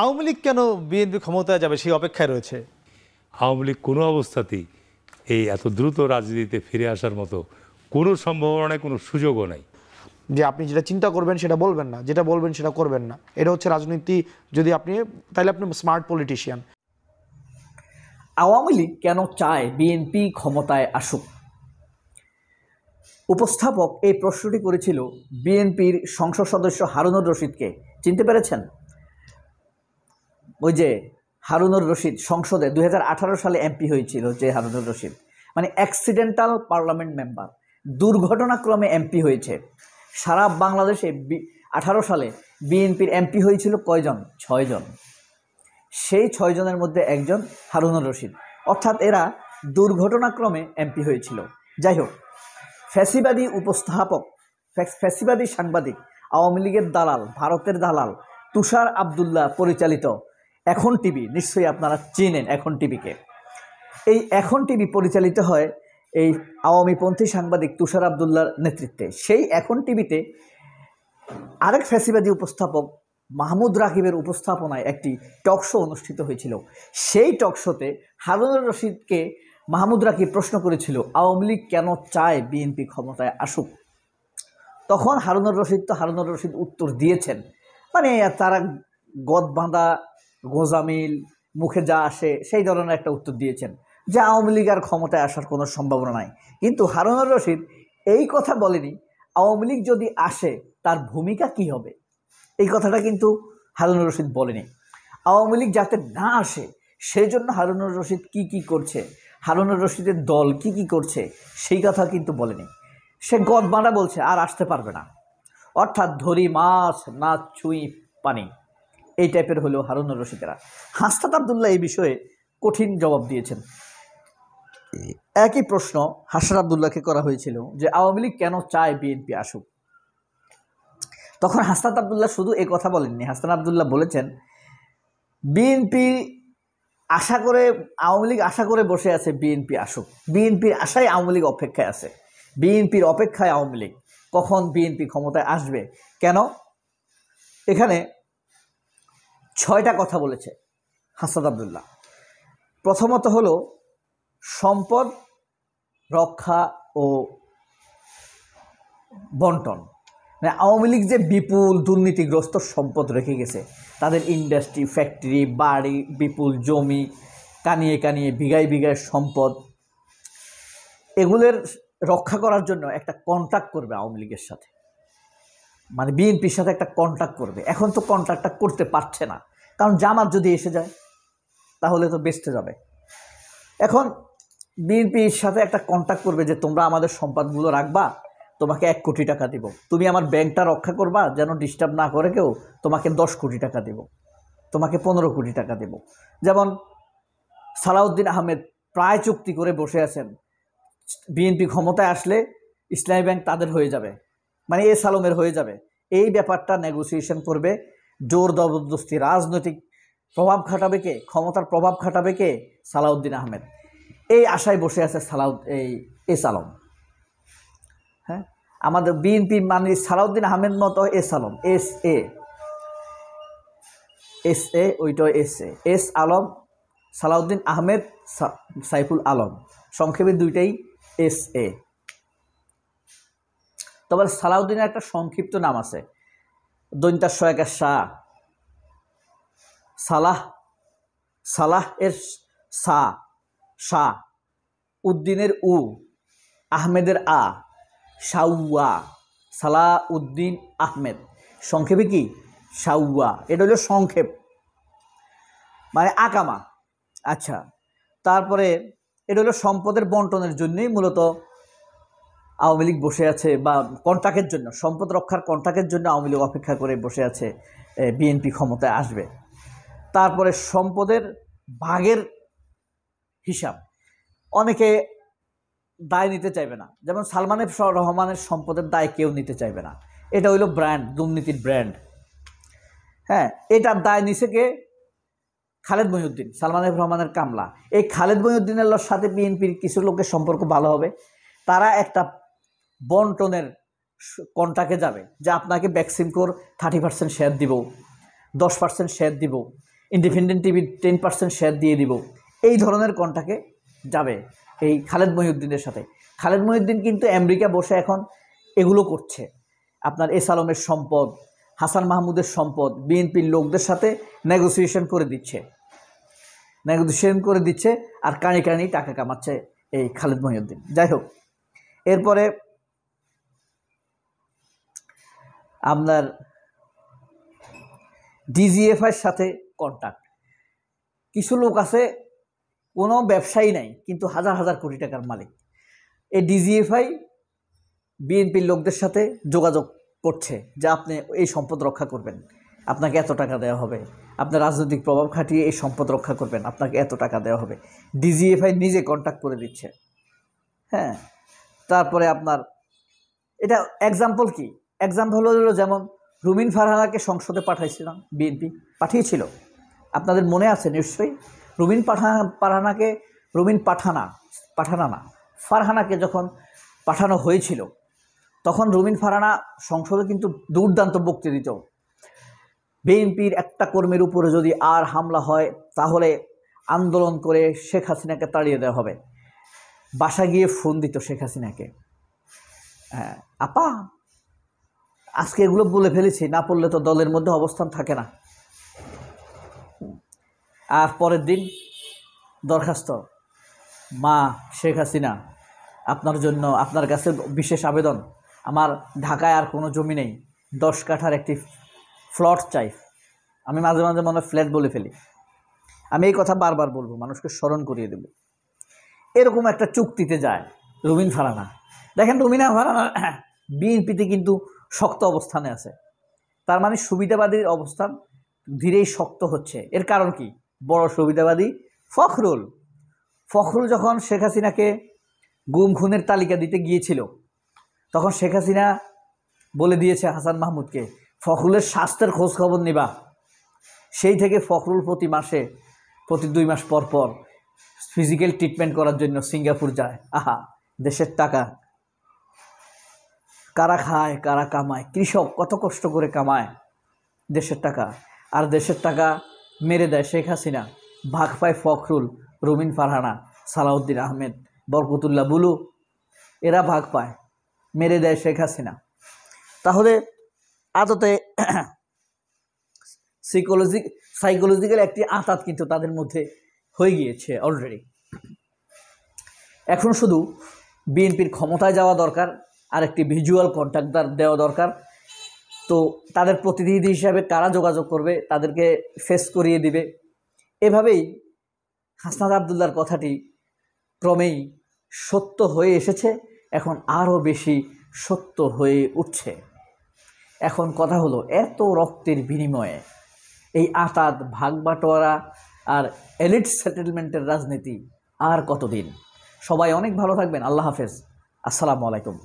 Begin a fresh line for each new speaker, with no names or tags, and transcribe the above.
আওয়ামী লীগ কেন বিএনপি ক্ষমতায় যাবে সেই অপেক্ষায় রয়েছে?
আওয়ামী লীগ কোনো অবস্থাতেই এই এত দ্রুত রাজনীতিতে ফিরে আসার মতো কোনো সম্ভাবনা নেই, কোনো সুযোগও নাই।
যে আপনি যেটা চিন্তা করবেন সেটা বলবেন না, যেটা বলবেন সেটা করবেন না, এটা হচ্ছে রাজনীতি। যদি আপনি তাহলে আপনি স্মার্ট পলিটিশিয়ান।
আওয়ামী লীগ কেন চায় বিএনপি ক্ষমতায় আসুক? উপস্থাপক এই প্রশ্নটি করেছিল বিএনপির সংসদ সদস্য হারুনুর রশিদকে। চিনতে পেরেছেন? ওই যে হারুনুর রশিদ সংসদে 2018 সালে এমপি হয়েছিল, যে হারুনুর রশিদ মানে অ্যাক্সিডেন্টাল পার্লামেন্ট মেম্বার, দুর্ঘটনাক্রমে এমপি হয়েছে। সারা বাংলাদেশে 18 সালে বিএনপির এমপি হয়েছিল কয়জন? 6 জন। সেই 6 জনের মধ্যে একজন হারুনুর রশিদ, অর্থাৎ এরা দুর্ঘটনাক্রমে এমপি হয়েছিল। যাই হোক, ফ্যাসিবাদী উপস্থাপক, ফ্যাসিবাদী সাংবাদিক, আওয়ামী লীগের দালাল, ভারতের দালাল তুষার আবদুল্লাহ পরিচালিত এখন টিভি, নিশ্চয়ই আপনারা চেনেন এখন টিভিকে। এই এখন টিভি পরিচালিত হয় এই আওয়ামীপন্থী সাংবাদিক তুষার আবদুল্লাহর নেতৃত্বে। সেই এখন টিভিতে আরেক ফ্যাসিবাদী উপস্থাপক মাহমুদ রাকিবের উপস্থাপনায় একটি টক শো অনুষ্ঠিত হয়েছিল। সেই টক শোতে হারুনুর রশিদকে মাহমুদ রাকিব প্রশ্ন করেছিল আওয়ামী লীগ কেন চায় বিএনপি ক্ষমতায় আসুক। তখন হারুনুর রশিদ উত্তর দিয়েছেন, মানে তারা গদ বাঁধা গোজামিল, মুখে যা আসে সেই ধরনের একটা উত্তর দিয়েছেন যে আওয়ামী লীগ আর ক্ষমতায় আসার কোনো সম্ভাবনা নাই। কিন্তু হারুনুর রশিদ এই কথা বলেনি আওয়ামী লীগ যদি আসে তার ভূমিকা কি হবে। এই কথাটা কিন্তু হারুনুর রশিদ বলেনি। আওয়ামী লীগ যাতে না আসে সেই জন্য হারুনুর রশিদ কি করছে, হারুনুর রশিদের দল কি করছে সেই কথা কিন্তু বলেনি। সে গদ বাঁধা বলছে আর আসতে পারবে না, অর্থাৎ ধরি মাছ না ছুঁই পানি, এই টাইপের হলো হারুনুর রশিদেরা। হাসনাত আবদুল্লাহ এই বিষয়ে কঠিন জবাব দিয়েছেন। একই প্রশ্ন হাসনাত আবদুল্লাহকে করা হয়েছিল যে আওয়ামী লীগ কেন চায় বিএনপি আসুক। তখন হাসনাত আবদুল্লাহ শুধু এই কথা বলেননি, হাসনাত আবদুল্লাহ বলেছেন বিএনপি আশা করে, আওয়ামী লীগ আশা করে বসে আছে বিএনপি আসুক, বিএনপির আশায় আওয়ামী লীগ অপেক্ষায় আছে, বিএনপির অপেক্ষায় আওয়ামী লীগ, কখন বিএনপি ক্ষমতায় আসবে। কেন? এখানে 6টা কথা বলেছে হাসনাত আবদুল্লাহ। প্রথমত হলো সম্পদ রক্ষা ও বন্টন। মানে আওয়ামী লীগ যে বিপুল দুর্নীতিগ্রস্ত সম্পদ রেখে গেছে, তাদের ইন্ডাস্ট্রি, ফ্যাক্টরি, বাড়ি, বিপুল জমি, কানিয়ে বিঘায় বিঘায় সম্পদ, এগুলোর রক্ষা করার জন্য একটা কন্ট্রাক্ট করবে আওয়ামী লীগের সাথে, মানে বিএনপির সাথে একটা কন্ট্রাক্ট করবে। এখন তো কন্ট্রাক্টটা করতে পারছে না, কারণ জামাত যদি এসে যায় তাহলে তো বেচতে যাবে। এখন বিএনপির সাথে একটা কন্ট্রাক্ট করবে যে তোমরা আমাদের সম্পদগুলো রাখবা, তোমাকে 1 কোটি টাকা দিব, তুমি আমার ব্যাংকটা রক্ষা করবা যেন ডিস্টার্ব না করে কেউ, তোমাকে 10 কোটি টাকা দেব, তোমাকে 15 কোটি টাকা দেব। যেমন সালাউদ্দিন আহমেদ প্রায় চুক্তি করে বসে আছেন, বিএনপি ক্ষমতায় আসলে ইসলামী ব্যাংক তাদের হয়ে যাবে, মানে এস আলমের হয়ে যাবে। এই ব্যাপারটা নেগোসিয়েশন করবে, জোর জবরদস্তি রাজনৈতিক প্রভাব খাটাবে কে, ক্ষমতার প্রভাব খাটাবে কে? সালাউদ্দিন আহমেদ। এই আশায় বসে আছে এস আলম। হ্যাঁ, আমাদের বিএনপি মানে সালাউদ্দিন আহমেদ মতো এস আলম, ওইটা এস আলম, সালাউদ্দিন আহমেদ, সাইফুল আলম, সংক্ষেপে দুইটাই SA। তবে সালাউদ্দিনের একটা সংক্ষিপ্ত নাম আছে, দৈন্তার সহায়িকা সালাহ এর শাহ, উদ্দিনের উ, আহমেদের আ, শাউয়া, সালাউদ্দিন আহমেদ, সংক্ষেপে কি? শাউয়া। এটা হলো সংক্ষেপ, মানে আকামা। আচ্ছা, তারপরে এটা হলো সম্পদের বন্টনের জন্যই মূলত আওয়ামী লীগ বসে আছে, বা কন্ট্রাক্টের জন্য, সম্পদ রক্ষার কন্ট্রাক্টের জন্য আওয়ামী লীগ অপেক্ষা করে বসে আছে বিএনপি ক্ষমতায় আসবে। তারপরে সম্পদের ভাগের হিসাব, অনেকে দায় নিতে চাইবে না, যেমন সালমান এফ রহমানের সম্পদের দায় কেউ নিতে চাইবে না। এটা হইল ব্র্যান্ড, দুর্নীতির ব্র্যান্ড। হ্যাঁ, এটার দায় নিছে কে? খালেদ মহিউদ্দিন, সালমান এফ রহমানের কামলা। এই খালেদ মহিউদ্দিনের সাথে বিএনপির কিছু লোকের সম্পর্ক ভালো হবে, তারা একটা বন্টনের কন্ট্রাক্টে যাবে যে আপনাকে ভ্যাকসিনকোর 30% শেয়ার দিব, 10% শেয়ার দিব, ইন্ডিপেন্ডেন্ট টিভি 10% শেয়ার দিয়ে দিব, এই ধরনের কন্ট্রাক্টে যাবে এই খালেদ মহিউদ্দিনের সাথে। খালেদ মহিউদ্দিন কিন্তু আমেরিকা বসে এখন এগুলো করছে, আপনার এস আলমের সম্পদ, হাসান মাহমুদের সম্পদ বিএনপির লোকদের সাথে নেগোসিয়েশন করে দিচ্ছে আর কানি কানি টাকা কামাচ্ছে এই খালেদ মহিউদ্দিন। যাই হোক, এরপরে আপনার ডিজিএফআইয়ের সাথে কন্ট্যাক্ট। কিছু লোক আছে, কোনো ব্যবসায়ী নাই কিন্তু হাজার হাজার কোটি টাকার মালিক। এই ডিজিএফআই বিএনপির লোকদের সাথে যোগাযোগ করছে যে আপনি এই সম্পদ রক্ষা করবেন, আপনাকে এত টাকা দেওয়া হবে, আপনার রাজনৈতিক প্রভাব খাটিয়ে এই সম্পদ রক্ষা করবেন, আপনাকে এত টাকা দেওয়া হবে। ডিজিএফআই নিজে কন্ট্যাক্ট করে দিচ্ছে। হ্যাঁ, তারপরে আপনার এটা এক্সাম্পল কি? এক্সাম্পল হলো যেমন রুমিন ফারহানাকে সংসদে পাঠাইছিলাম, বিএনপি পাঠিয়েছিল, আপনাদের মনে আছে নিশ্চয়ই। ফারহানাকে যখন পাঠানো হয়েছিল তখন রুমিন ফারহানা সংসদে কিন্তু দুর্দান্ত বক্তৃতা দিত। বিএনপির একটা কর্মীর উপরে যদি আর হামলা হয় তাহলে আন্দোলন করে শেখ হাসিনাকে তাড়িয়ে দেওয়া হবে। বাসা গিয়ে ফোন দিত শেখ হাসিনাকে, হ্যাঁ আপা আজকে এগুলো বলে ফেলেছি, না পড়লে তো দলের মধ্যে অবস্থান থাকে না। আর পরের দিন দরখাস্ত, মা শেখ হাসিনা আপনার জন্য, আপনার কাছে বিশেষ আবেদন, আমার ঢাকায় আর কোনো জমি নেই, 10 কাঠার একটি ফ্লট চাই। আমি মাঝে মাঝে মনে ফ্ল্যাট বলে ফেলি, আমি এই কথা বারবার বলবো, মানুষকে স্মরণ করিয়ে দেব। এরকম একটা চুক্তিতে যায় রুমিন ফারহানা। দেখেন রুমিন ফারহানা বিএনপিতে কিন্তু শক্ত অবস্থানে আছে, তার মানে সুবিধাবাদীর অবস্থান ধীরেই শক্ত হচ্ছে। এর কারণ কি? বড় সুবিধাবাদী ফখরুল যখন শেখ হাসিনাকে গুম খুনের তালিকা দিতে গিয়েছিল তখন শেখ হাসিনা বলে দিয়েছে হাসান মাহমুদকে ফখরুলের স্বাস্থ্যের খোঁজ খবর নিবা। সেই থেকে ফখরুল প্রতি 2 মাস পর পর ফিজিক্যাল ট্রিটমেন্ট করার জন্য সিঙ্গাপুর যায়। আহা, দেশের টাকা কারা খায়, কারা কামায়? কৃষক কত কষ্ট করে কামায় দেশের টাকা, আর দেশের টাকা মেরে দেয় শেখ হাসিনা। ভাগ পায় ফখরুল, রুমিন ফারহানা, সালাউদ্দিন আহমেদ, বরকতুল্লাহ বুলু, এরা ভাগ পায়, মেরে দেয় শেখ হাসিনা। তাহলে আদতে সাইকোলজিক্যাল একটি আঘাত কিন্তু তাদের মধ্যে হয়ে গিয়েছে অলরেডি। এখন শুধু বিএনপির ক্ষমতায় যাওয়া দরকার, আর একটি ভিজুয়াল কন্ট্রাক্টর দেওয়া দরকার। তো তাদের প্রতিনিধি হিসাবে কারা যোগাযোগ করবে, তাদেরকে ফেস করিয়ে দিবে। এভাবেই হাসনাত আবদুল্লাহর কথাটি ক্রমেই সত্য হয়ে এসেছে, এখন আরও বেশি সত্য হয়ে উঠছে। এখন কথা হলো, এত রক্তের বিনিময়ে এই আতাত, ভাগ বাটোয়ারা আর এলিট সেটেলমেন্টের রাজনীতি আর কতদিন? সবাই অনেক ভালো থাকবেন। আল্লাহ হাফেজ, আসসালামু আলাইকুম।